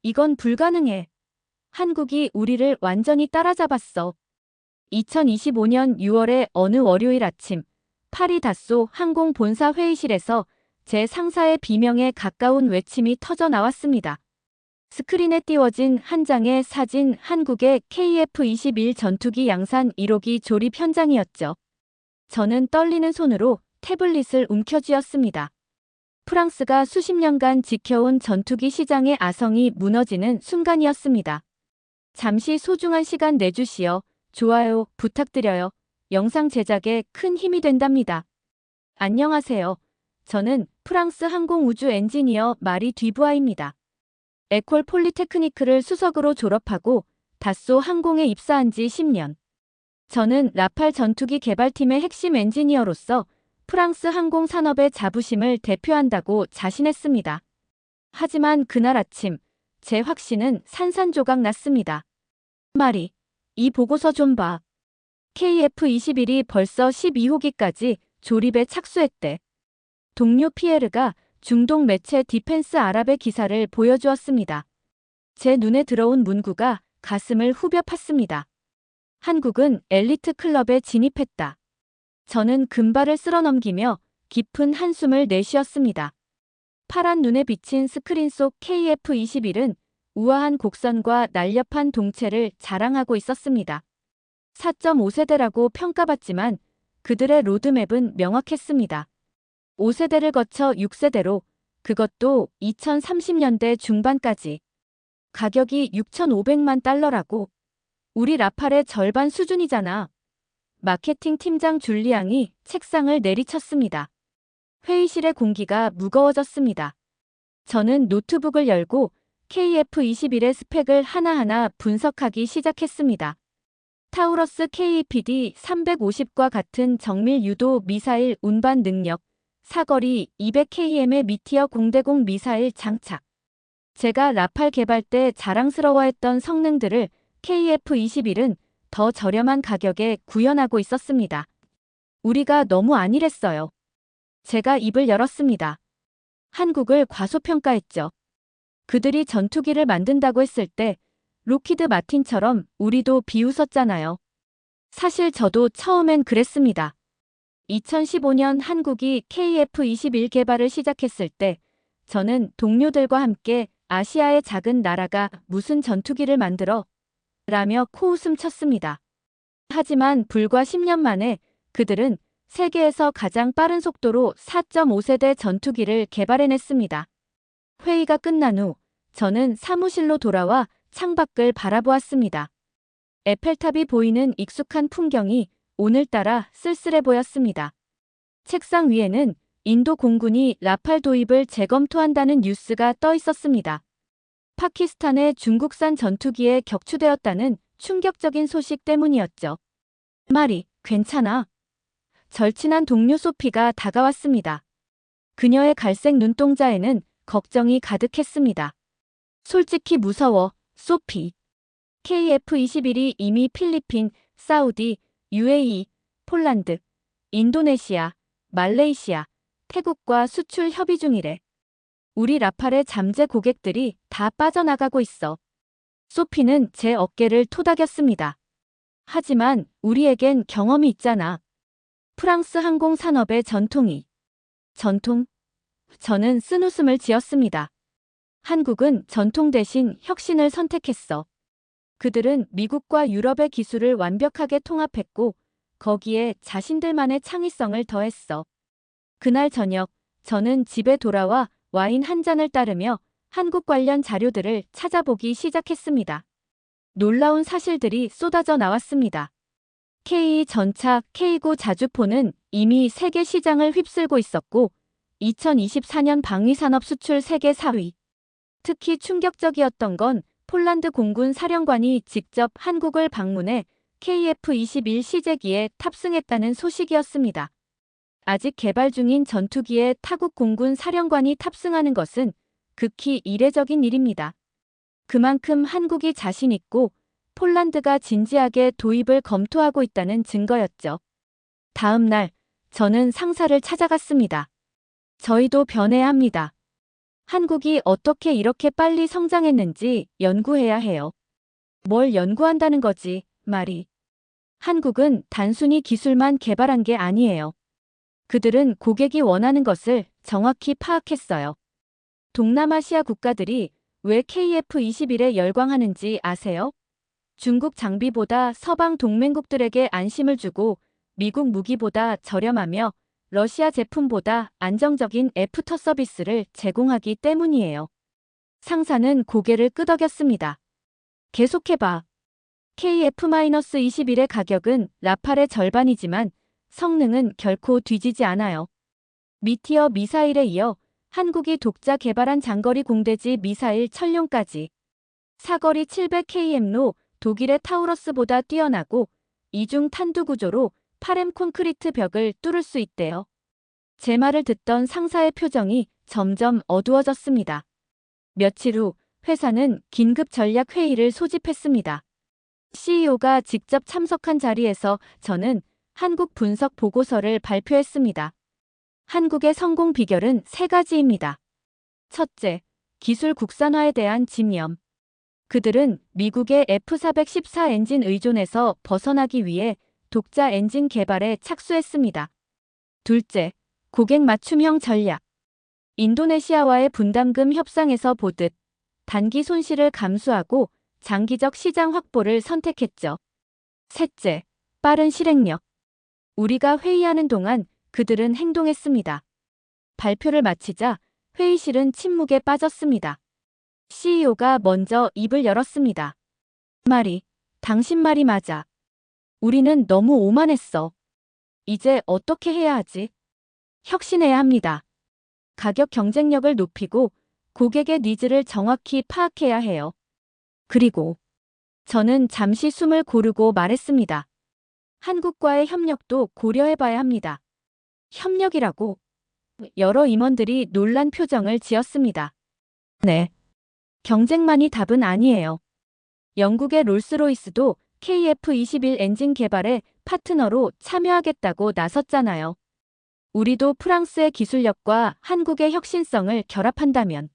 이건 불가능해. 한국이 우리를 완전히 따라잡았어. 2025년 6월의 어느 월요일 아침, 파리 dassault 항공 본사 회의실에서 제 상사의 비명에 가까운 외침이 터져 나왔습니다. 스크린에 띄워진 한 장의 사진, 한국의 KF-21 전투기 양산 1호기 조립 현장이었죠. 저는 떨리는 손으로 태블릿을 움켜쥐었습니다. 프랑스가 수십 년간 지켜온 전투기 시장의 아성이 무너지는 순간이었습니다. 잠시 소중한 시간 내주시어 좋아요 부탁드려요. 영상 제작에 큰 힘이 된답니다. 안녕하세요. 저는 프랑스 항공우주 엔지니어 마리 뒤부아입니다. 에콜 폴리테크니크를 수석으로 졸업하고 다소 항공에 입사한 지 10년. 저는 라팔 전투기 개발팀의 핵심 엔지니어로서 프랑스 항공 산업의 자부심을 대표한다고 자신했습니다. 하지만 그날 아침, 제 확신은 산산조각 났습니다. 마리, 이 보고서 좀 봐. KF-21이 벌써 12호기까지 조립에 착수했대. 동료 피에르가 중동 매체 디펜스 아랍의 기사를 보여주었습니다. 제 눈에 들어온 문구가 가슴을 후벼 팠습니다. 한국은 엘리트 클럽에 진입했다. 저는 금발을 쓸어넘기며 깊은 한숨을 내쉬었습니다. 파란 눈에 비친 스크린 속 KF-21은 우아한 곡선과 날렵한 동체를 자랑하고 있었습니다. 4.5세대라고 평가받지만 그들의 로드맵은 명확했습니다. 5세대를 거쳐 6세대로, 그것도 2030년대 중반까지. 가격이 6,500만 달러라고. 우리 라팔의 절반 수준이잖아. 마케팅 팀장 줄리앙이 책상을 내리쳤습니다. 회의실의 공기가 무거워졌습니다. 저는 노트북을 열고 KF-21의 스펙을 하나하나 분석하기 시작했습니다. 타우러스 KPD-350과 같은 정밀 유도 미사일 운반 능력, 사거리 200km의 미티어 공대공 미사일 장착. 제가 라팔 개발 때 자랑스러워했던 성능들을 KF-21은 더 저렴한 가격에 구현하고 있었습니다. 우리가 너무 안일했어요. 제가 입을 열었습니다. 한국을 과소평가했죠. 그들이 전투기를 만든다고 했을 때 로키드 마틴처럼 우리도 비웃었잖아요. 사실 저도 처음엔 그랬습니다. 2015년 한국이 KF-21 개발을 시작했을 때 저는 동료들과 함께 아시아의 작은 나라가 무슨 전투기를 만들어? 라며 코웃음 쳤습니다. 하지만 불과 10년 만에 그들은 세계에서 가장 빠른 속도로 4.5세대 전투기를 개발해냈습니다. 회의가 끝난 후 저는 사무실로 돌아와 창밖을 바라보았습니다. 에펠탑이 보이는 익숙한 풍경이 오늘따라 쓸쓸해 보였습니다. 책상 위에는 인도 공군이 라팔 도입을 재검토한다는 뉴스가 떠 있었습니다. 파키스탄의 중국산 전투기에 격추되었다는 충격적인 소식 때문이었죠. 마리, 괜찮아. 절친한 동료 소피가 다가왔습니다. 그녀의 갈색 눈동자에는 걱정이 가득했습니다. 솔직히 무서워, 소피. KF-21이 이미 필리핀, 사우디, UAE, 폴란드, 인도네시아, 말레이시아, 태국과 수출 협의 중이래. 우리 라팔의 잠재 고객들이 다 빠져나가고 있어. 소피는 제 어깨를 토닥였습니다. 하지만 우리에겐 경험이 있잖아. 프랑스 항공 산업의 전통이. 전통? 저는 쓴웃음을 지었습니다. 한국은 전통 대신 혁신을 선택했어. 그들은 미국과 유럽의 기술을 완벽하게 통합했고 거기에 자신들만의 창의성을 더했어. 그날 저녁 저는 집에 돌아와 와인 한 잔을 따르며 한국 관련 자료들을 찾아보기 시작했습니다. 놀라운 사실들이 쏟아져 나왔습니다. K 전차 K9 자주포는 이미 세계 시장을 휩쓸고 있었고 2024년 방위산업 수출 세계 4위. 특히 충격적이었던 건 폴란드 공군 사령관이 직접 한국을 방문해 KF-21 시제기에 탑승했다는 소식이었습니다. 아직 개발 중인 전투기에 타국 공군 사령관이 탑승하는 것은 극히 이례적인 일입니다. 그만큼 한국이 자신 있고 폴란드가 진지하게 도입을 검토하고 있다는 증거였죠. 다음 날 저는 상사를 찾아갔습니다. 저희도 변해야 합니다. 한국이 어떻게 이렇게 빨리 성장했는지 연구해야 해요. 뭘 연구한다는 거지, 말이. 한국은 단순히 기술만 개발한 게 아니에요. 그들은 고객이 원하는 것을 정확히 파악했어요. 동남아시아 국가들이 왜 KF-21에 열광하는지 아세요? 중국 장비보다 서방 동맹국들에게 안심을 주고 미국 무기보다 저렴하며 러시아 제품보다 안정적인 애프터 서비스를 제공하기 때문이에요. 상사는 고개를 끄덕였습니다. 계속해봐. KF-21의 가격은 라팔의 절반이지만 성능은 결코 뒤지지 않아요. 미티어 미사일에 이어 한국이 독자 개발한 장거리 공대지 미사일 천룡까지 사거리 700km로 독일의 타우러스보다 뛰어나고 이중 탄두 구조로 8M 콘크리트 벽을 뚫을 수 있대요. 제 말을 듣던 상사의 표정이 점점 어두워졌습니다. 며칠 후 회사는 긴급 전략 회의를 소집했습니다. CEO가 직접 참석한 자리에서 저는 한국 분석 보고서를 발표했습니다. 한국의 성공 비결은 세 가지입니다. 첫째, 기술 국산화에 대한 집념. 그들은 미국의 F414 엔진 의존에서 벗어나기 위해 독자 엔진 개발에 착수했습니다. 둘째, 고객 맞춤형 전략. 인도네시아와의 분담금 협상에서 보듯 단기 손실을 감수하고 장기적 시장 확보를 선택했죠. 셋째, 빠른 실행력. 우리가 회의하는 동안 그들은 행동했습니다. 발표를 마치자 회의실은 침묵에 빠졌습니다. CEO가 먼저 입을 열었습니다. 말이, 당신 말이 맞아. 우리는 너무 오만했어. 이제 어떻게 해야 하지? 혁신해야 합니다. 가격 경쟁력을 높이고 고객의 니즈를 정확히 파악해야 해요. 그리고 저는 잠시 숨을 고르고 말했습니다. 한국과의 협력도 고려해봐야 합니다. 협력이라고? 여러 임원들이 놀란 표정을 지었습니다. 네. 경쟁만이 답은 아니에요. 영국의 롤스로이스도 KF-21 엔진 개발에 파트너로 참여하겠다고 나섰잖아요. 우리도 프랑스의 기술력과 한국의 혁신성을 결합한다면.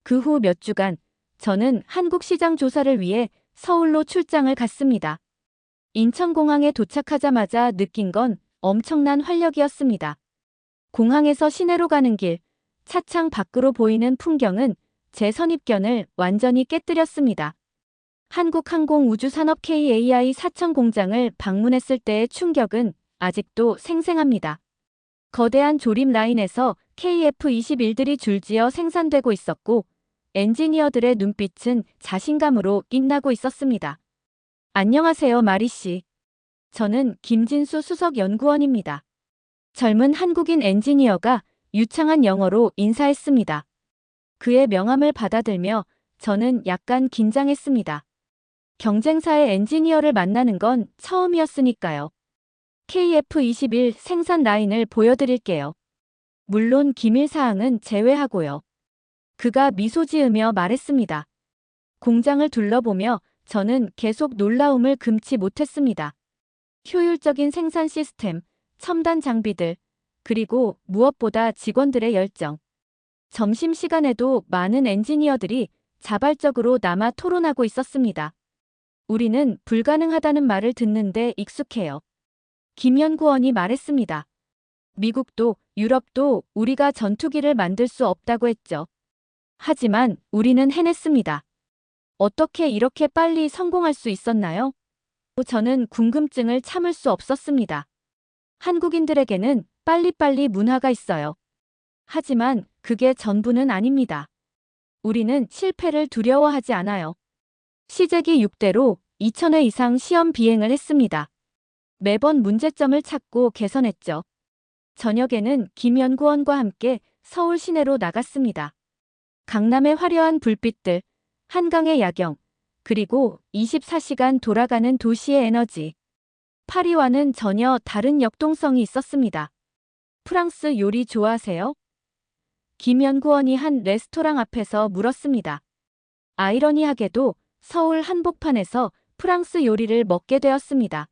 그 후 몇 주간 저는 한국 시장 조사를 위해 서울로 출장을 갔습니다. 인천공항에 도착하자마자 느낀 건 엄청난 활력이었습니다. 공항에서 시내로 가는 길, 차창 밖으로 보이는 풍경은 제 선입견을 완전히 깨뜨렸습니다. 한국항공우주산업 KAI 사천 공장을 방문했을 때의 충격은 아직도 생생합니다. 거대한 조립 라인에서 KF-21들이 줄지어 생산되고 있었고 엔지니어들의 눈빛은 자신감으로 빛나고 있었습니다. 안녕하세요, 마리 씨. 저는 김진수 수석 연구원입니다. 젊은 한국인 엔지니어가 유창한 영어로 인사했습니다. 그의 명함을 받아들며 저는 약간 긴장했습니다. 경쟁사의 엔지니어를 만나는 건 처음이었으니까요. KF-21 생산 라인을 보여드릴게요. 물론 기밀사항은 제외하고요. 그가 미소 지으며 말했습니다. 공장을 둘러보며 저는 계속 놀라움을 금치 못했습니다. 효율적인 생산 시스템, 첨단 장비들, 그리고 무엇보다 직원들의 열정. 점심시간에도 많은 엔지니어들이 자발적으로 남아 토론하고 있었습니다. 우리는 불가능하다는 말을 듣는데 익숙해요. 김 연구원이 말했습니다. 미국도 유럽도 우리가 전투기를 만들 수 없다고 했죠. 하지만 우리는 해냈습니다. 어떻게 이렇게 빨리 성공할 수 있었나요? 저는 궁금증을 참을 수 없었습니다. 한국인들에게는 빨리빨리 문화가 있어요. 하지만 그게 전부는 아닙니다. 우리는 실패를 두려워하지 않아요. 시제기 6대로 2000회 이상 시험 비행을 했습니다. 매번 문제점을 찾고 개선했죠. 저녁에는 김 연구원과 함께 서울 시내로 나갔습니다. 강남의 화려한 불빛들, 한강의 야경, 그리고 24시간 돌아가는 도시의 에너지. 파리와는 전혀 다른 역동성이 있었습니다. 프랑스 요리 좋아하세요? 김 연구원이 한 레스토랑 앞에서 물었습니다. 아이러니하게도 서울 한복판에서 프랑스 요리를 먹게 되었습니다.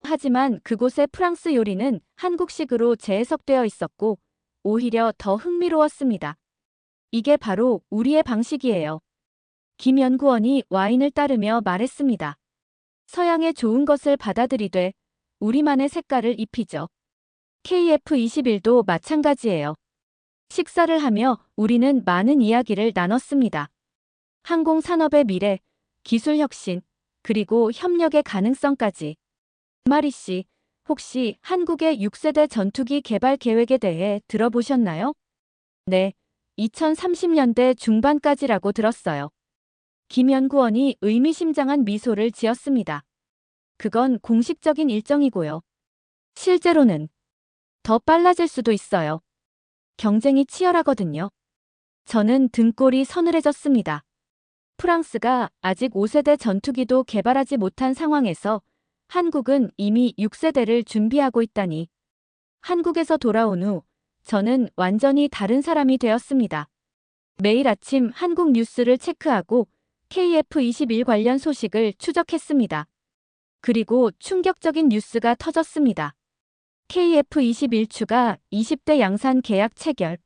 하지만 그곳의 프랑스 요리는 한국식으로 재해석되어 있었고 오히려 더 흥미로웠습니다. 이게 바로 우리의 방식이에요. 김 연구원이 와인을 따르며 말했습니다. 서양의 좋은 것을 받아들이되 우리만의 색깔을 입히죠. KF21도 마찬가지예요. 식사를 하며 우리는 많은 이야기를 나눴습니다. 항공산업의 미래, 기술 혁신, 그리고 협력의 가능성까지. 마리 씨, 혹시 한국의 6세대 전투기 개발 계획에 대해 들어보셨나요? 네, 2030년대 중반까지라고 들었어요. 김 연구원이 의미심장한 미소를 지었습니다. 그건 공식적인 일정이고요. 실제로는 더 빨라질 수도 있어요. 경쟁이 치열하거든요. 저는 등골이 서늘해졌습니다. 프랑스가 아직 5세대 전투기도 개발하지 못한 상황에서 한국은 이미 6세대를 준비하고 있다니. 한국에서 돌아온 후 저는 완전히 다른 사람이 되었습니다. 매일 아침 한국 뉴스를 체크하고 KF21 관련 소식을 추적했습니다. 그리고 충격적인 뉴스가 터졌습니다. KF21 추가 20대 양산 계약 체결.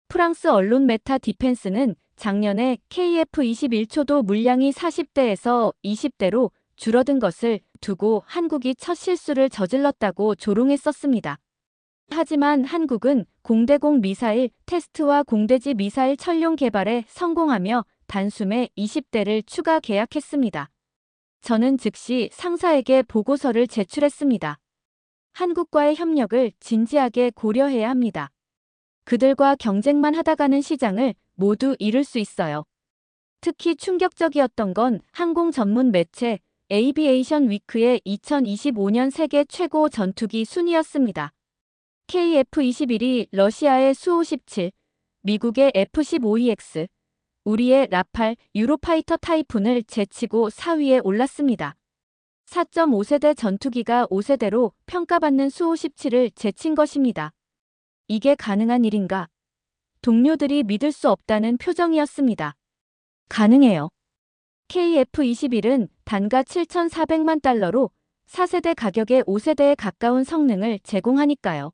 프랑스 언론 메타 디펜스는 작년에 KF21초도 물량이 40대에서 20대로 줄어든 것을 두고 한국이 첫 실수를 저질렀다고 조롱했었습니다. 하지만 한국은 공대공 미사일 테스트와 공대지 미사일 천룡 개발에 성공하며 단숨에 20대를 추가 계약했습니다. 저는 즉시 상사에게 보고서를 제출했습니다. 한국과의 협력을 진지하게 고려해야 합니다. 그들과 경쟁만 하다가는 시장을 모두 잃을 수 있어요. 특히 충격적이었던 건 항공 전문 매체 에이비에이션 위크의 2025년 세계 최고 전투기 순위였습니다. KF21이 러시아의 수-57, 미국의 F-15EX, 우리의 라팔 유로파이터 타이푼을 제치고 4위에 올랐습니다. 4.5세대 전투기가 5세대로 평가받는 수-57을 제친 것입니다. 이게 가능한 일인가? 동료들이 믿을 수 없다는 표정이었습니다. 가능해요. KF21은 단가 7,400만 달러로 4세대 가격의 5세대에 가까운 성능을 제공하니까요.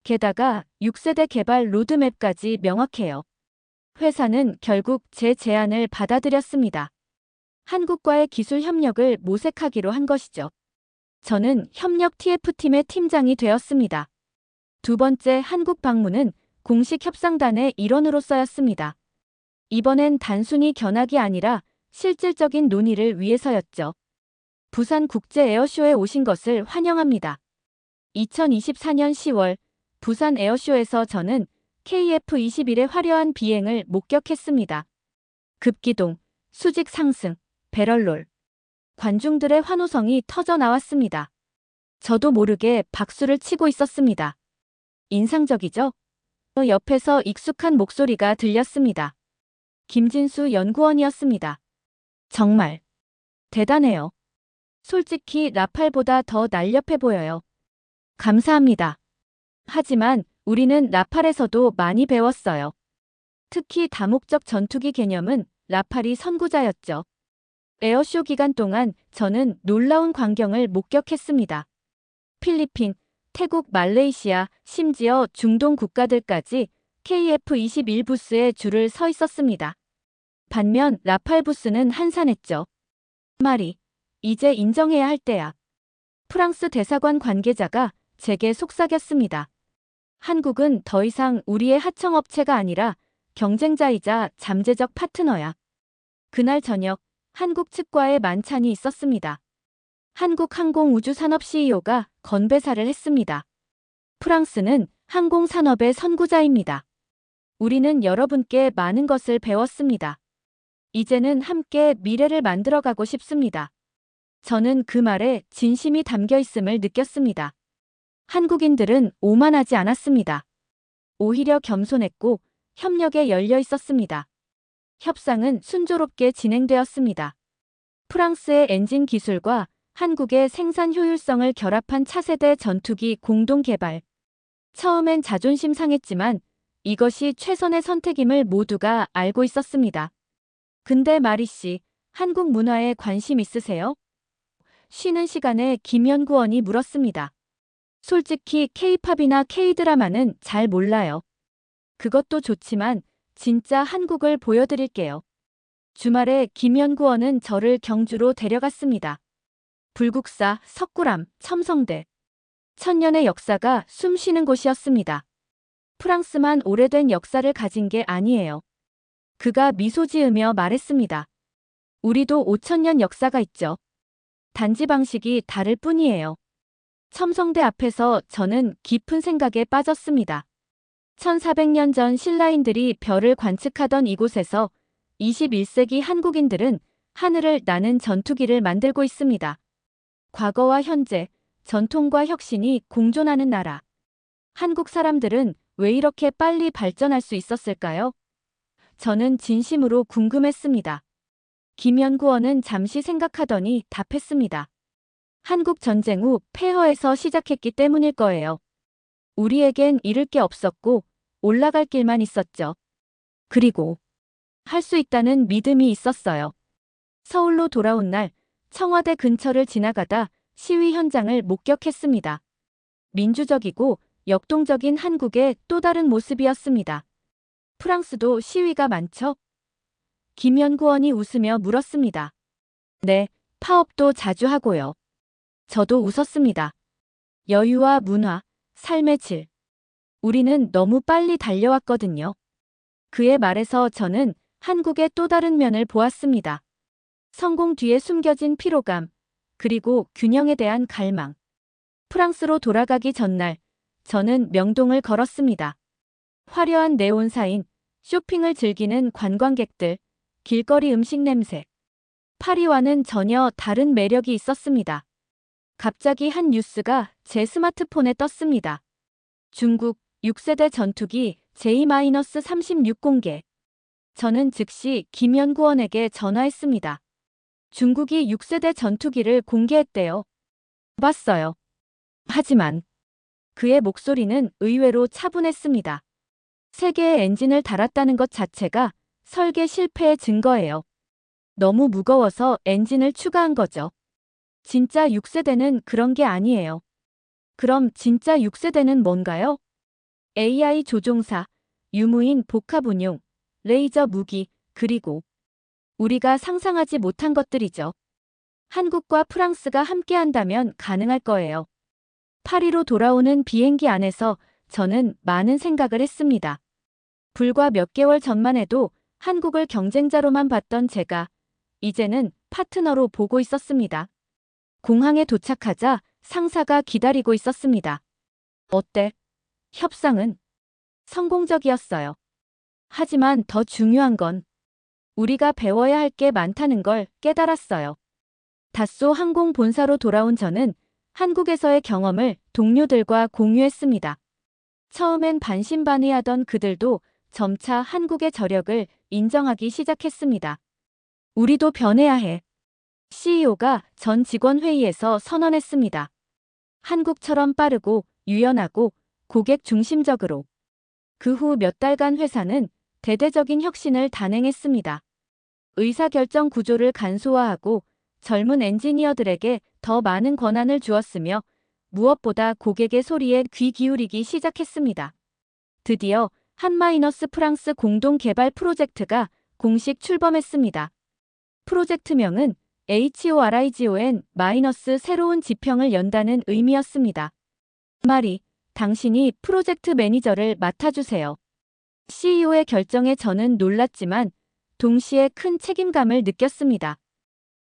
게다가 6세대 개발 로드맵까지 명확해요. 회사는 결국 제 제안을 받아들였습니다. 한국과의 기술 협력을 모색하기로 한 것이죠. 저는 협력 TF팀의 팀장이 되었습니다. 두 번째 한국 방문은 공식 협상단의 일원으로서였습니다. 이번엔 단순히 견학이 아니라 실질적인 논의를 위해서였죠. 부산 국제 에어쇼에 오신 것을 환영합니다. 2024년 10월 부산 에어쇼에서 저는 KF21의 화려한 비행을 목격했습니다. 급기동, 수직 상승, 배럴롤. 관중들의 환호성이 터져 나왔습니다. 저도 모르게 박수를 치고 있었습니다. 인상적이죠? 옆에서 익숙한 목소리가 들렸습니다. 김진수 연구원이었습니다. 정말 대단해요. 솔직히 라팔보다 더 날렵해 보여요. 감사합니다. 하지만 우리는 라팔에서도 많이 배웠어요. 특히 다목적 전투기 개념은 라팔이 선구자였죠. 에어쇼 기간 동안 저는 놀라운 광경을 목격했습니다. 필리핀, 태국, 말레이시아, 심지어 중동 국가들까지 KF21 부스에 줄을 서 있었습니다. 반면 라팔 부스는 한산했죠. 말이, 이제 인정해야 할 때야. 프랑스 대사관 관계자가 제게 속삭였습니다. 한국은 더 이상 우리의 하청업체가 아니라 경쟁자이자 잠재적 파트너야. 그날 저녁 한국 측과의 만찬이 있었습니다. 한국항공우주산업 CEO가 건배사를 했습니다. 프랑스는 항공산업의 선구자입니다. 우리는 여러분께 많은 것을 배웠습니다. 이제는 함께 미래를 만들어가고 싶습니다. 저는 그 말에 진심이 담겨 있음을 느꼈습니다. 한국인들은 오만하지 않았습니다. 오히려 겸손했고 협력에 열려 있었습니다. 협상은 순조롭게 진행되었습니다. 프랑스의 엔진 기술과 한국의 생산 효율성을 결합한 차세대 전투기 공동 개발. 처음엔 자존심 상했지만 이것이 최선의 선택임을 모두가 알고 있었습니다. 근데 마리 씨, 한국 문화에 관심 있으세요? 쉬는 시간에 김 연구원이 물었습니다. 솔직히 K-팝이나 K-드라마는 잘 몰라요. 그것도 좋지만 진짜 한국을 보여드릴게요. 주말에 김 연구원은 저를 경주로 데려갔습니다. 불국사, 석굴암, 첨성대. 천년의 역사가 숨쉬는 곳이었습니다. 프랑스만 오래된 역사를 가진 게 아니에요. 그가 미소 지으며 말했습니다. 우리도 5천년 역사가 있죠. 단지 방식이 다를 뿐이에요. 첨성대 앞에서 저는 깊은 생각에 빠졌습니다. 1400년 전 신라인들이 별을 관측하던 이곳에서 21세기 한국인들은 하늘을 나는 전투기를 만들고 있습니다. 과거와 현재, 전통과 혁신이 공존하는 나라. 한국 사람들은 왜 이렇게 빨리 발전할 수 있었을까요? 저는 진심으로 궁금했습니다. 김 연구원은 잠시 생각하더니 답했습니다. 한국 전쟁 후 폐허에서 시작했기 때문일 거예요. 우리에겐 잃을 게 없었고 올라갈 길만 있었죠. 그리고 할 수 있다는 믿음이 있었어요. 서울로 돌아온 날 청와대 근처를 지나가다 시위 현장을 목격했습니다. 민주적이고 역동적인 한국의 또 다른 모습이었습니다. 프랑스도 시위가 많죠? 김 연구원이 웃으며 물었습니다. 네, 파업도 자주 하고요. 저도 웃었습니다. 여유와 문화, 삶의 질. 우리는 너무 빨리 달려왔거든요. 그의 말에서 저는 한국의 또 다른 면을 보았습니다. 성공 뒤에 숨겨진 피로감, 그리고 균형에 대한 갈망. 프랑스로 돌아가기 전날, 저는 명동을 걸었습니다. 화려한 네온 사인, 쇼핑을 즐기는 관광객들, 길거리 음식 냄새. 파리와는 전혀 다른 매력이 있었습니다. 갑자기 한 뉴스가 제 스마트폰에 떴습니다. 중국 6세대 전투기 J-36 공개. 저는 즉시 김 연구원에게 전화했습니다. 중국이 6세대 전투기를 공개했대요. 봤어요. 하지만 그의 목소리는 의외로 차분했습니다. 세 개의 엔진을 달았다는 것 자체가 설계 실패의 증거예요. 너무 무거워서 엔진을 추가한 거죠. 진짜 6세대는 그런 게 아니에요. 그럼 진짜 6세대는 뭔가요? AI 조종사, 유무인 복합 운용, 레이저 무기, 그리고 우리가 상상하지 못한 것들이죠. 한국과 프랑스가 함께한다면 가능할 거예요. 파리로 돌아오는 비행기 안에서 저는 많은 생각을 했습니다. 불과 몇 개월 전만 해도 한국을 경쟁자로만 봤던 제가 이제는 파트너로 보고 있었습니다. 공항에 도착하자 상사가 기다리고 있었습니다. 어때? 협상은 성공적이었어요. 하지만 더 중요한 건 우리가 배워야 할 게 많다는 걸 깨달았어요. 다소 항공 본사로 돌아온 저는 한국에서의 경험을 동료들과 공유했습니다. 처음엔 반신반의하던 그들도 점차 한국의 저력을 인정하기 시작했습니다. 우리도 변해야 해. CEO가 전 직원 회의에서 선언했습니다. 한국처럼 빠르고 유연하고 고객 중심적으로. 그 후 몇 달간 회사는 대대적인 혁신을 단행했습니다. 의사결정 구조를 간소화하고 젊은 엔지니어들에게 더 많은 권한을 주었으며 무엇보다 고객의 소리에 귀 기울이기 시작했습니다. 드디어 한-프랑스 공동 개발 프로젝트가 공식 출범했습니다. 프로젝트명은 HORIGON- 새로운 지평을 연다는 의미였습니다. 마리, 당신이 프로젝트 매니저를 맡아주세요. CEO의 결정에 저는 놀랐지만 동시에 큰 책임감을 느꼈습니다.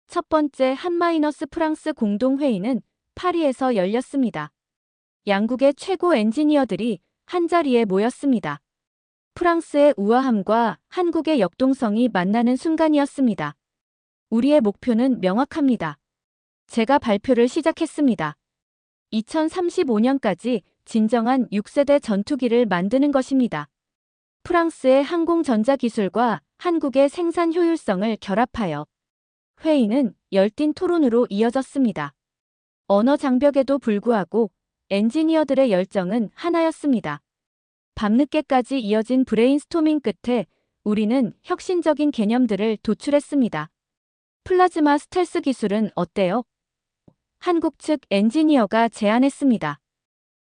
첫 번째 한-프랑스 공동회의는 파리에서 열렸습니다. 양국의 최고 엔지니어들이 한자리에 모였습니다. 프랑스의 우아함과 한국의 역동성이 만나는 순간이었습니다. 우리의 목표는 명확합니다. 제가 발표를 시작했습니다. 2035년까지 진정한 6세대 전투기를 만드는 것입니다. 프랑스의 항공전자 기술과 한국의 생산 효율성을 결합하여. 회의는 열띤 토론으로 이어졌습니다. 언어 장벽에도 불구하고 엔지니어들의 열정은 하나였습니다. 밤늦게까지 이어진 브레인스토밍 끝에 우리는 혁신적인 개념들을 도출했습니다. 플라즈마 스텔스 기술은 어때요? 한국 측 엔지니어가 제안했습니다.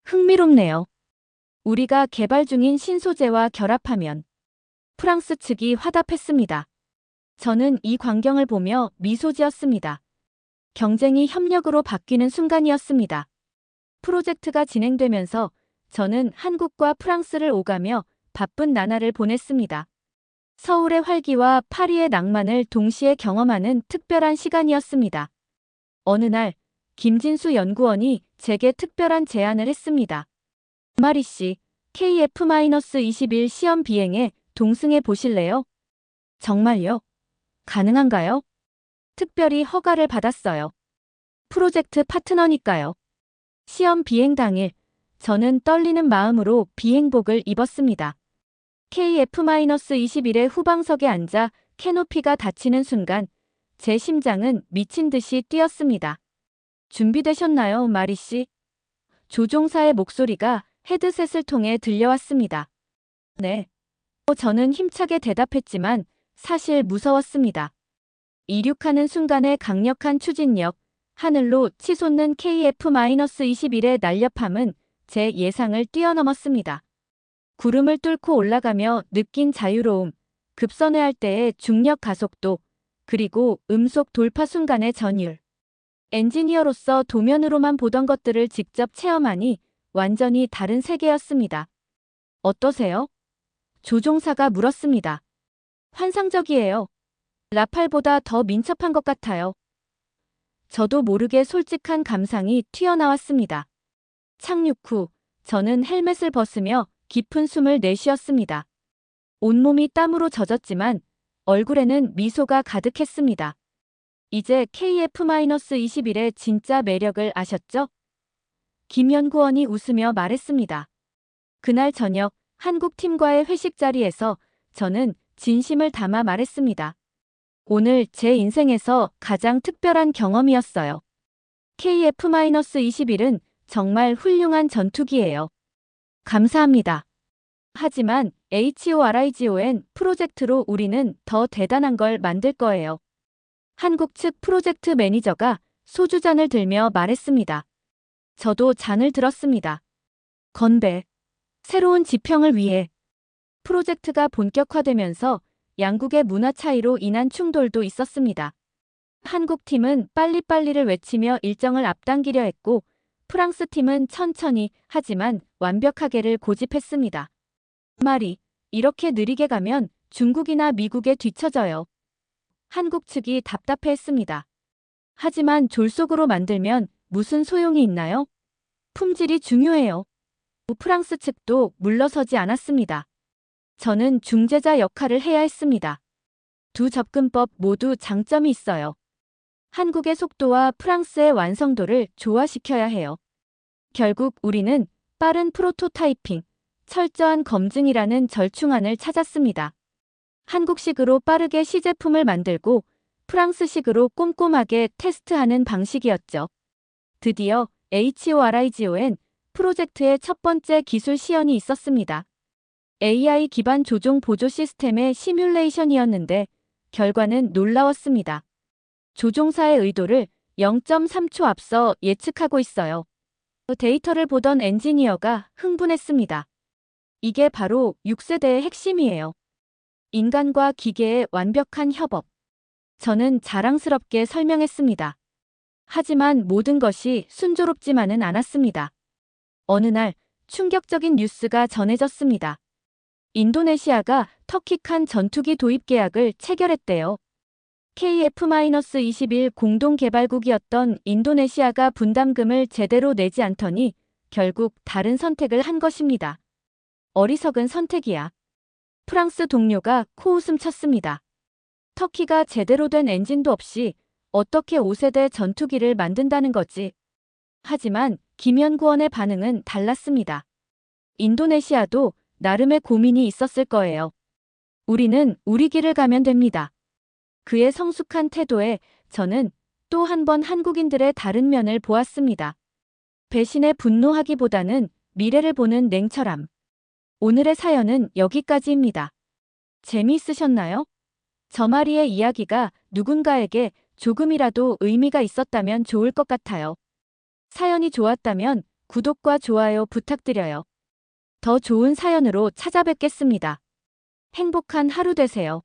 흥미롭네요. 우리가 개발 중인 신소재와 결합하면 프랑스 측이 화답했습니다. 저는 이 광경을 보며 미소 지었습니다. 경쟁이 협력으로 바뀌는 순간이었습니다. 프로젝트가 진행되면서 저는 한국과 프랑스를 오가며 바쁜 나날을 보냈습니다. 서울의 활기와 파리의 낭만을 동시에 경험하는 특별한 시간이었습니다. 어느 날 김진수 연구원이 제게 특별한 제안을 했습니다. 마리 씨, KF-21 시험 비행에 동승해 보실래요? 정말요? 가능한가요? 특별히 허가를 받았어요. 프로젝트 파트너니까요. 시험 비행 당일, 저는 떨리는 마음으로 비행복을 입었습니다. KF-21의 후방석에 앉아 캐노피가 닫히는 순간 제 심장은 미친 듯이 뛰었습니다. 준비되셨나요, 마리 씨? 조종사의 목소리가 헤드셋을 통해 들려왔습니다. 네. 저는 힘차게 대답했지만 사실 무서웠습니다. 이륙하는 순간의 강력한 추진력, 하늘로 치솟는 KF-21의 날렵함은 제 예상을 뛰어넘었습니다. 구름을 뚫고 올라가며 느낀 자유로움, 급선회할 때의 중력 가속도, 그리고 음속 돌파 순간의 전율. 엔지니어로서 도면으로만 보던 것들을 직접 체험하니 완전히 다른 세계였습니다. 어떠세요? 조종사가 물었습니다. 환상적이에요. 라팔보다 더 민첩한 것 같아요. 저도 모르게 솔직한 감상이 튀어나왔습니다. 착륙 후 저는 헬멧을 벗으며 깊은 숨을 내쉬었습니다. 온몸이 땀으로 젖었지만 얼굴에는 미소가 가득했습니다. 이제 KF-21의 진짜 매력을 아셨죠? 김 연구원이 웃으며 말했습니다. 그날 저녁 한국 팀과의 회식 자리에서 저는 진심을 담아 말했습니다. 오늘 제 인생에서 가장 특별한 경험이었어요. KF-21은 정말 훌륭한 전투기예요. 감사합니다. 하지만 HORIGON 프로젝트로 우리는 더 대단한 걸 만들 거예요. 한국 측 프로젝트 매니저가 소주잔을 들며 말했습니다. 저도 잔을 들었습니다. 건배. 새로운 지평을 위해. 프로젝트가 본격화되면서 양국의 문화 차이로 인한 충돌도 있었습니다. 한국 팀은 빨리빨리를 외치며 일정을 앞당기려 했고 프랑스 팀은 천천히 하지만 완벽하게를 고집했습니다. 말이 이렇게 느리게 가면 중국이나 미국에 뒤처져요. 한국 측이 답답해했습니다. 하지만 졸속으로 만들면 무슨 소용이 있나요? 품질이 중요해요. 프랑스 측도 물러서지 않았습니다. 저는 중재자 역할을 해야 했습니다. 두 접근법 모두 장점이 있어요. 한국의 속도와 프랑스의 완성도를 조화시켜야 해요. 결국 우리는 빠른 프로토타이핑, 철저한 검증이라는 절충안을 찾았습니다. 한국식으로 빠르게 시제품을 만들고 프랑스식으로 꼼꼼하게 테스트하는 방식이었죠. 드디어 HORIGON 프로젝트의 첫 번째 기술 시연이 있었습니다. AI 기반 조종 보조 시스템의 시뮬레이션이었는데 결과는 놀라웠습니다. 조종사의 의도를 0.3초 앞서 예측하고 있어요. 데이터를 보던 엔지니어가 흥분했습니다. 이게 바로 6세대의 핵심이에요. 인간과 기계의 완벽한 협업. 저는 자랑스럽게 설명했습니다. 하지만 모든 것이 순조롭지만은 않았습니다. 어느 날 충격적인 뉴스가 전해졌습니다. 인도네시아가 터키칸 전투기 도입 계약을 체결했대요. KF-21 공동개발국이었던 인도네시아가 분담금을 제대로 내지 않더니 결국 다른 선택을 한 것입니다. 어리석은 선택이야. 프랑스 동료가 코웃음 쳤습니다. 터키가 제대로 된 엔진도 없이 어떻게 5세대 전투기를 만든다는 거지. 하지만 김 연구원의 반응은 달랐습니다. 인도네시아도 나름의 고민이 있었을 거예요. 우리는 우리 길을 가면 됩니다. 그의 성숙한 태도에 저는 또 한 번 한국인들의 다른 면을 보았습니다. 배신에 분노하기보다는 미래를 보는 냉철함. 오늘의 사연은 여기까지입니다. 재미있으셨나요? 저마리의 이야기가 누군가에게 조금이라도 의미가 있었다면 좋을 것 같아요. 사연이 좋았다면 구독과 좋아요 부탁드려요. 더 좋은 사연으로 찾아뵙겠습니다. 행복한 하루 되세요.